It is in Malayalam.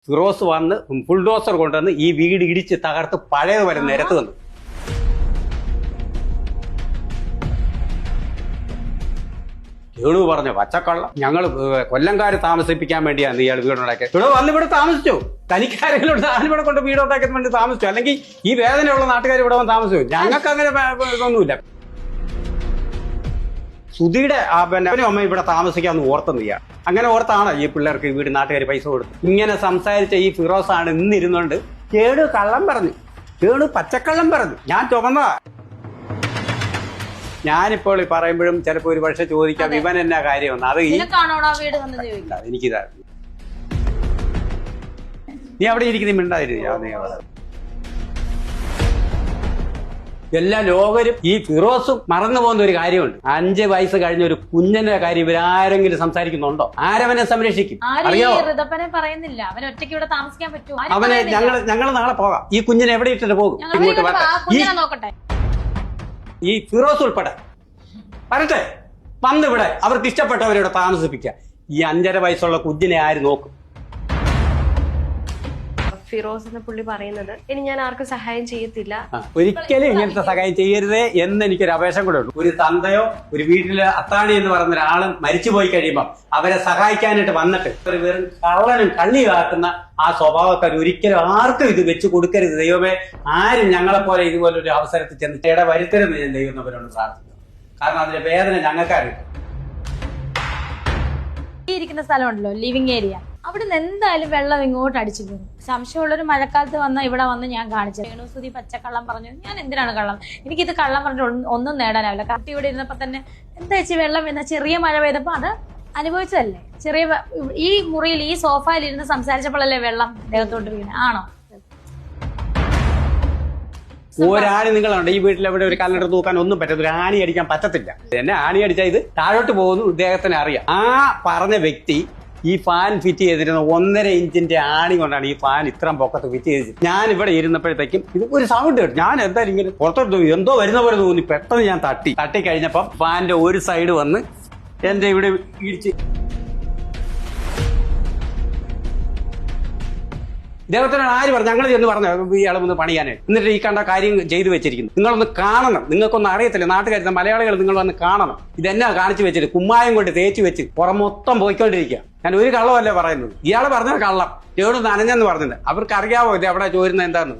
ഫിറോസ് വന്ന് ബുൾഡോസർ കൊണ്ടുവന്ന് ഈ വീട് ഇടിച്ച് തകർത്ത് പഴയതുപോലെ നിരത്ത് വന്നു. രേണു പറഞ്ഞ പച്ചക്കള്ളം ഞങ്ങൾ കൊല്ലംകാര് താമസിപ്പിക്കാൻ വേണ്ടിയാണ് ഇയാൾ വീടുണ്ടാക്കിയത്. ഇവിടെ വന്ന് ഇവിടെ താമസിച്ചു. തനിക്കാരെങ്കിലും ഞാനിവിടെ കൊണ്ട് വീടുണ്ടാക്കാൻ വേണ്ടി താമസിച്ചു. അല്ലെങ്കിൽ ഈ വേദനയുള്ള നാട്ടുകാർ ഇവിടെ വന്ന് താമസിച്ചു. ഞങ്ങൾക്ക് അങ്ങനെ ഇതൊന്നുമില്ല. സുധിയുടെ അമ്മ ഇവിടെ താമസിക്കാമെന്ന് ഓർത്തെന്ന് ഇയാൾ. അങ്ങനെ ഓർത്താണ് ഈ പിള്ളേർക്ക് ഈ വീട് നാട്ടുകാർ പൈസ കൊടുത്തു. ഇങ്ങനെ സംസാരിച്ച ഈ ഫിറോസ് ആണ് ഇന്നിരുന്നുകൊണ്ട് രേണു കള്ളം പറഞ്ഞു, രേണു പച്ചക്കള്ളം പറഞ്ഞു, ഞാൻ ചുമന്നതാ. ഞാനിപ്പോൾ ഈ പറയുമ്പോഴും ചിലപ്പോ ഒരു പക്ഷെ ചോദിക്കാം ഇവൻ എന്നാ കാര്യമെന്ന്. അത് എനിക്കിതാ നീ അവിടെ ഇരിക്കുന്ന മിണ്ടായിരുന്നു. എല്ലാ ലോകരും ഈ ഫിറോസും മറന്നു പോകുന്ന ഒരു കാര്യമുണ്ട്. 5 വയസ്സ് കഴിഞ്ഞ ഒരു കുഞ്ഞിന്റെ കാര്യം ഇവരാരെങ്കിലും സംസാരിക്കുന്നുണ്ടോ? ആരവനെ സംരക്ഷിക്കും? അറിയാമോ? അവനെ ഞങ്ങൾ നാളെ പോകാം. ഈ കുഞ്ഞിനെ എവിടെ ഇട്ടിട്ട് പോകും? ഇങ്ങോട്ട് വരട്ടെ. ഈ ഫിറോസ് ഉൾപ്പെടെ വരട്ടെ, വന്നിവിടെ അവർക്ക് ഇഷ്ടപ്പെട്ടവരിവിടെ താമസിപ്പിക്കുക. ഈ 5.5 വയസ്സുള്ള കുഞ്ഞിനെ ആര് നോക്കും? ഫിറോസ് എന്ന പുള്ളി പറയുന്നത് ഇനി ഞാൻ ആർക്കും സഹായം ചെയ്യത്തില്ല, ഒരിക്കലും ഇങ്ങനത്തെ സഹായം ചെയ്യരുതേ എന്ന് എനിക്കൊരു അപേക്ഷ കൂടെ ഉണ്ട്. ഒരു തന്തയോ ഒരു വീട്ടിലെ അത്താണി എന്ന് പറയുന്ന ഒരാളും മരിച്ചുപോയി കഴിയുമ്പോൾ അവരെ സഹായിക്കാനായിട്ട് വന്നിട്ട് ഒരു വെറും കള്ളനും കള്ളിയാക്കുന്ന ആ സ്വഭാവക്കാർ ഒരിക്കലും ആർക്കും ഇത് വെച്ച് കൊടുക്കരുത്. ദൈവമേ, ആരും ഞങ്ങളെപ്പോലെ ഇതുപോലൊരു അവസരത്തിൽ ചെന്ന് ഇടവരുത്തരുന്ന് ഞാൻ ദൈവത്തിനവരോട് പ്രാർത്ഥിക്കുന്നു. കാരണം അതിന്റെ വേദന ഞങ്ങൾക്കറിയാം. ഈ ഇരിക്കുന്ന സ്ഥലമുണ്ടല്ലോ, ലിവിംഗ് ഏരിയ, അവിടെ നിന്ന് എന്തായാലും വെള്ളം ഇങ്ങോട്ട് അടിച്ചു പോകും. സംശയമുള്ളൊരു മഴക്കാലത്ത് വന്നാൽ ഇവിടെ വന്ന് ഞാൻ കാണിച്ചു. രേണു സുധി പച്ചക്കള്ളം പറഞ്ഞു. ഞാൻ എന്തിനാണ് കള്ളം? എനിക്കിത് കള്ളം പറഞ്ഞിട്ട് ഒന്നും നേടാനാവില്ല. കട്ടി ഇവിടെ ഇരുന്നപ്പോ തന്നെ എന്താ വെച്ച് വെള്ളം എന്ന ചെറിയ മഴ പെയ്തപ്പോ അത് അനുഭവിച്ചതല്ലേ. ചെറിയ ഈ മുറിയിൽ ഈ സോഫയിൽ ഇരുന്ന് സംസാരിച്ചപ്പോഴല്ലേ വെള്ളം ദേഹത്തോട്ട് വീണ ആണോ? ഒരാണി നിങ്ങളുണ്ട് ഈ വീട്ടിൽ എവിടെ ഒരു കല്ലട തൂക്കാൻ ഒന്നും പറ്റത്തില്ല. ആണി അടിക്കാൻ പറ്റത്തില്ല. എന്നെ ആണി അടിച്ചാൽ ഇത് താഴോട്ട് പോകുന്നു ഇദ്ദേഹത്തിന് അറിയാം. ആ പറഞ്ഞ വ്യക്തി ഈ ഫാൻ ഫിറ്റ് ചെയ്തിരുന്ന 1.5 ഇഞ്ചിന്റെ ആണി കൊണ്ടാണ് ഈ ഫാൻ ഇത്രയും പൊക്കത്ത് ഫിറ്റ് ചെയ്തത്. ഞാൻ ഇവിടെ ഇരുന്നപ്പോഴത്തേക്കും ഇത് ഒരു സൗണ്ട് കേട്ടു. ഞാൻ എന്തായാലും ഇങ്ങനെ പുറത്തോട്ട് എന്തോ വരുന്ന പോലെ തോന്നി. പെട്ടെന്ന് ഞാൻ തട്ടി കഴിഞ്ഞപ്പം ഫാനിന്റെ ഒരു സൈഡ് വന്ന് എന്റെ ഇവിടെ ഇടിച്ച്. ഇദ്ദേഹത്തിനോട് ആര് പറഞ്ഞു? ഞങ്ങൾ ചെന്ന് പറഞ്ഞു ഇയാളെ ഒന്ന് പണിയാനായിട്ട്. എന്നിട്ട് ഈ കണ്ട കാര്യം ചെയ്തു വെച്ചിരിക്കുന്നു. നിങ്ങളൊന്ന് കാണണം. നിങ്ങൾക്കൊന്നും അറിയത്തില്ല. നാട്ടുകാർ മലയാളികൾ നിങ്ങൾ വന്ന് കാണണം. ഇതെന്നാ കാണിച്ചു വെച്ചിട്ട് കുമ്മായം കൊണ്ട് തേച്ച് വെച്ച് പുറം മൊത്തം പോയിക്കൊണ്ടിരിക്കുക. ഞാൻ ഒരു കള്ളമല്ലേ പറയുന്നത്. ഇയാൾ പറഞ്ഞ കള്ളം. രേണു നനഞ്ഞെന്ന് പറഞ്ഞിട്ടുണ്ട്. അവർക്ക് അറിയാവോ ഇത് എവിടെ ചോരുന്നത് എന്താന്ന്?